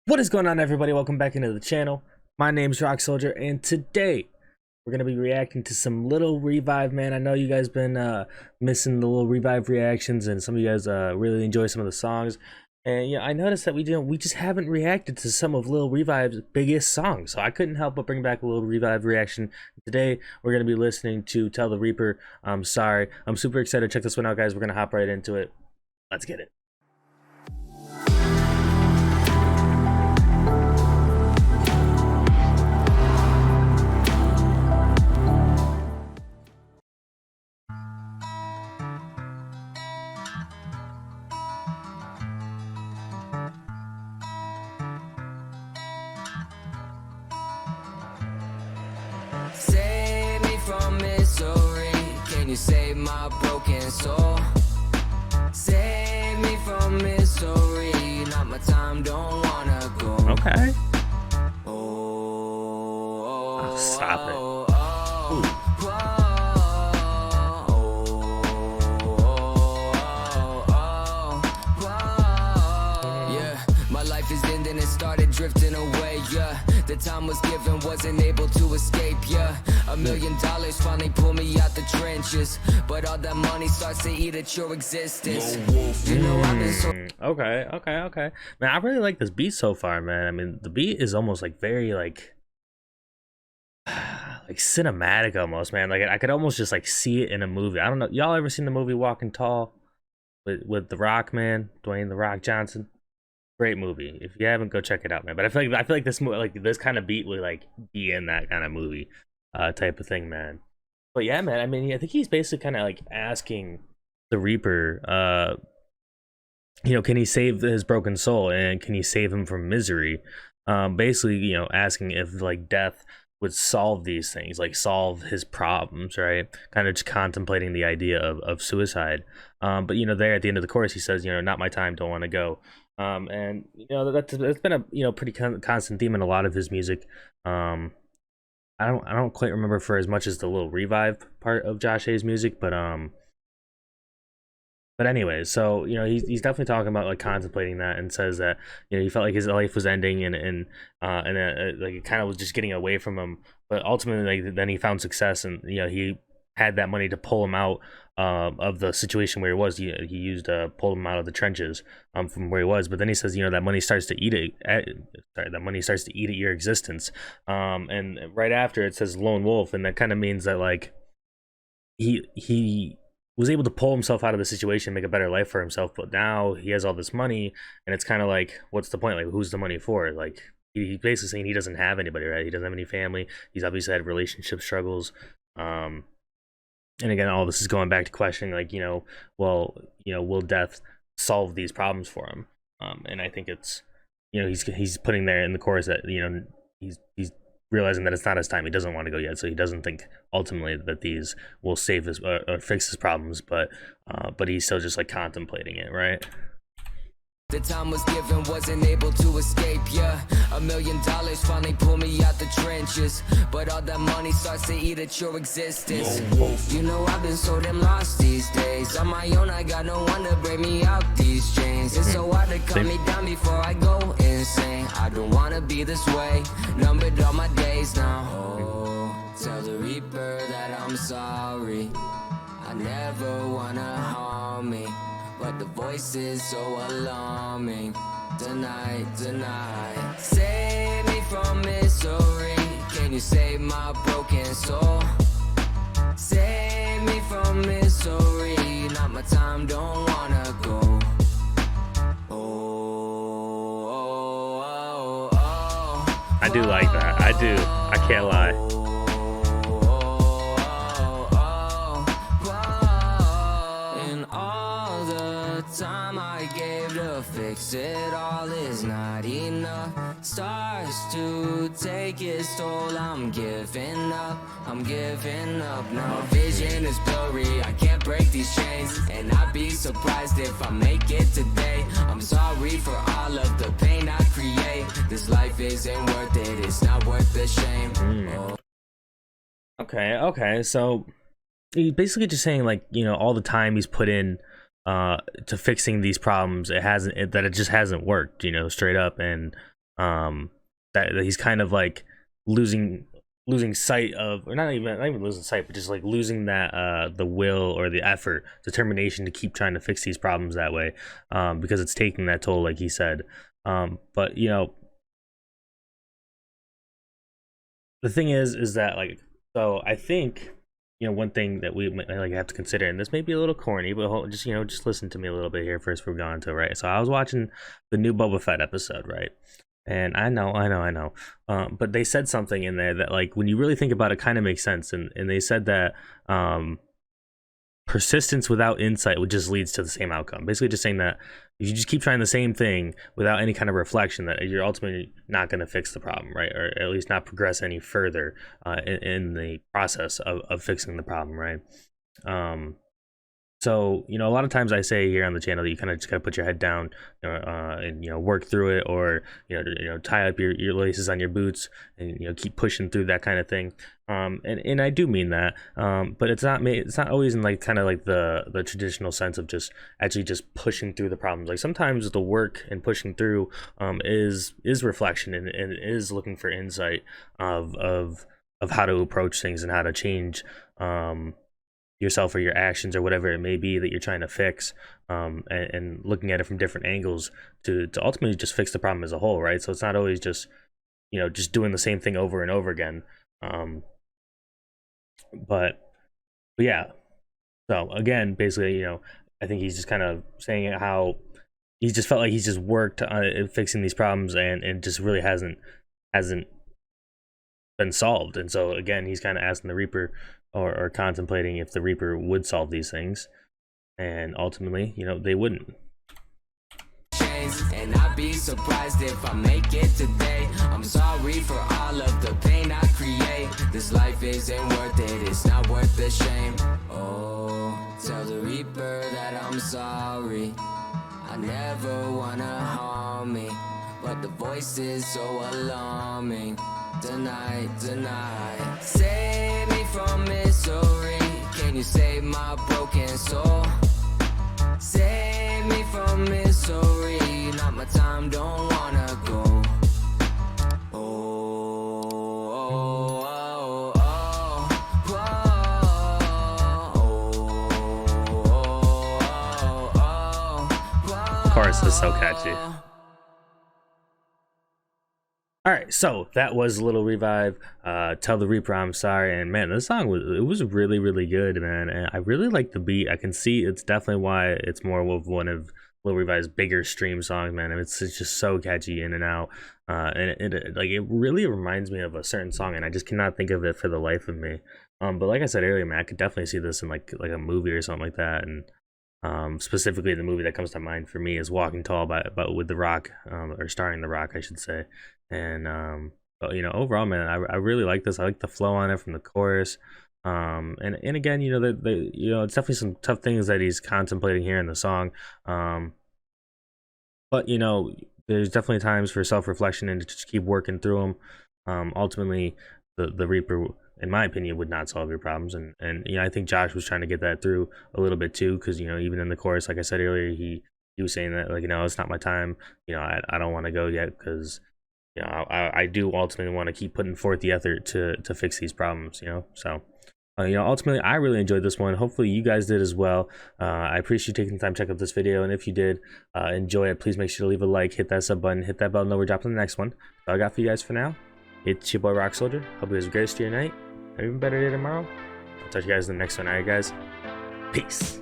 What is going on, everybody? Welcome back into the channel. My name's Rock Soldier, and today we're gonna be reacting to some Lil Revive, man. I know you guys been missing the Lil Revive reactions, and some of you guys really enjoy some of the songs. And yeah, I noticed that we just haven't reacted to some of Lil Revive's biggest songs, so I couldn't help but bring back a Lil Revive reaction. Today we're gonna be listening to "Tell the Reaper I'm Sorry." I'm super excited to check this one out, guys. We're gonna hop right into it. Let's get it. Save me from misery. Can you save my broken soul? Save me from misery. Not my time, don't wanna go. Okay. Oh, Stop it. Yeah, my life is ending and started drifting away. Yeah, the time was given, wasn't able to escape. Yeah, $1 million finally pulled me out the trenches, but all that money starts to eat at your existence. You know I've been so Okay. Man, I really like this beat so far, man. I mean, the beat is almost like very like like cinematic almost, man. Like I could almost just like see it in a movie. I don't know. Y'all ever seen the movie Walking Tall with The Rock, man? Dwayne The Rock Johnson. Great movie. If you haven't, go check it out, man. But I feel like this kind of beat would like be in that kind of movie type of thing, man. But yeah, man, I mean, I think he's basically kind of like asking the Reaper, can he save his broken soul, and can he save him from misery? Basically, asking if like death would solve these things, like solve his problems, right? Kind of just contemplating the idea of suicide. But there at the end of the chorus, he says, not my time, don't want to go. And that's been a pretty constant theme in a lot of his music. I don't quite remember for as much as the Lil Revive part of Josh A's music, but anyways, so he's definitely talking about like contemplating that, and says that he felt like his life was ending, and like it kind of was just getting away from him. But ultimately, like then he found success, and he had that money to pull him out of the situation where he was. He used pull him out of the trenches from where he was. But then he says that money starts to eat it. That money starts to eat at your existence. And right after it says lone wolf, and that kind of means that like he was able to pull himself out of the situation, make a better life for himself. But now he has all this money, and it's kind of like, what's the point? Like, who's the money for? Like, he's basically saying he doesn't have anybody, right? He doesn't have any family. He's obviously had relationship struggles. And again, all this is going back to questioning, like, will death solve these problems for him? And I think it's, he's putting there in the chorus that, he's realizing that it's not his time. He doesn't want to go yet, so he doesn't think ultimately that these will save his or fix his problems, but he's still just like contemplating it, right? the time was given, wasn't able to escape. Yeah, $1 million finally pulled me out the trenches, but all that money starts to eat at your existence. You know I've been so damn lost these days. On my own, I got no one to break me out these chains. It's so hard to cut me down before I go insane. I don't wanna be this way, numbered all my days now. Oh, tell the Reaper that I'm sorry. I never wanna harm me, but the voice is so alarming. Tonight, save me from misery. Can you save my broken soul? Save me from misery. Not my time, don't wanna go. I do like that. I do. I can't lie. Time I gave to fix it all is not enough. Stars to take its toll. I'm giving up now. Vision is blurry, I can't break these chains, and I'd be surprised if I make it today. I'm sorry for all of the pain I create. This life isn't worth it, it's not worth the shame. Okay, so he's basically just saying, like, all the time he's put in to fixing these problems, it just hasn't worked, straight up. And that he's kind of like losing sight of, or not even losing sight, but just like losing that the will or the effort, determination to keep trying to fix these problems that way, because it's taking that toll, like he said. But you know, the thing is that like, so I think, you know, one thing that we might like have to consider, and this may be a little corny, but just, you know, just listen to me a little bit here first before we go into it, right? So I was watching the new Boba Fett episode, right? And I know, but they said something in there that, like, when you really think about it, kind of makes sense. And they said that persistence without insight would just leads to the same outcome. Basically, just saying that if you just keep trying the same thing without any kind of reflection, that you're ultimately not going to fix the problem, right? Or at least not progress any further in the process of fixing the problem, right? So, you know, a lot of times I say here on the channel that you kind of just gotta put your head down, and, you know, work through it, or, you know, tie up your laces on your boots and, you know, keep pushing through, that kind of thing. And I do mean that, but it's not always in like kind of like the traditional sense of just actually just pushing through the problems. Like sometimes the work and pushing through is reflection, and is looking for insight of how to approach things and how to change yourself or your actions or whatever it may be that you're trying to fix, and looking at it from different angles to ultimately just fix the problem as a whole, right? So it's not always just, you know, just doing the same thing over and over again. But yeah, so again, basically, you know, I think he's just kind of saying how he just felt like he's just worked on fixing these problems, and it just really hasn't been solved. And so again, he's kind of asking the Reaper, or contemplating if the Reaper would solve these things, and ultimately, you know, they wouldn't. And I'd be surprised if I make it today. I'm sorry for all of the pain I create. This life isn't worth it, it's not worth the shame. Oh, tell the Reaper that I'm sorry. I never wanna harm me, but the voice is so alarming. Tonight, save me from misery. Can you save my broken soul? Save me from misery. Not my time, don't wanna go. Of course, it's so catchy. All right, so that was Lil Revive, Tell the Reaper I'm Sorry. And man, this song was really, really good, man. And I really like the beat. I can see it's definitely why it's more of one of Lil Revive's bigger stream songs, man. And it's just so catchy in and out. And it really reminds me of a certain song, and I just cannot think of it for the life of me. But like I said earlier, man, I could definitely see this in like a movie or something like that. And specifically the movie that comes to mind for me is Walking Tall, but with The Rock, or starring The Rock, I should say. And but, you know, overall, man, I really like this. I like the flow on it from the chorus. And again, you know, you know, it's definitely some tough things that he's contemplating here in the song. But you know, there's definitely times for self-reflection and to just keep working through them. Ultimately, the Reaper, in my opinion, would not solve your problems. And you know, I think Josh was trying to get that through a little bit too, because, you know, even in the chorus, like I said earlier, he was saying that, like, you know, it's not my time. You know, I don't want to go yet, because, you know, I do ultimately want to keep putting forth the effort to fix these problems, you know. So you know, ultimately, I really enjoyed this one. Hopefully you guys did as well. I appreciate you taking the time to check out this video, and if you did enjoy it, please make sure to leave a like, hit that sub button, hit that bell, know we're dropping the next one. That's all I got for you guys for now. It's your boy Rock Soldier. Hope you guys have a great rest of your night, have an even better day tomorrow. I'll talk to you guys in the next one. All right, guys, peace.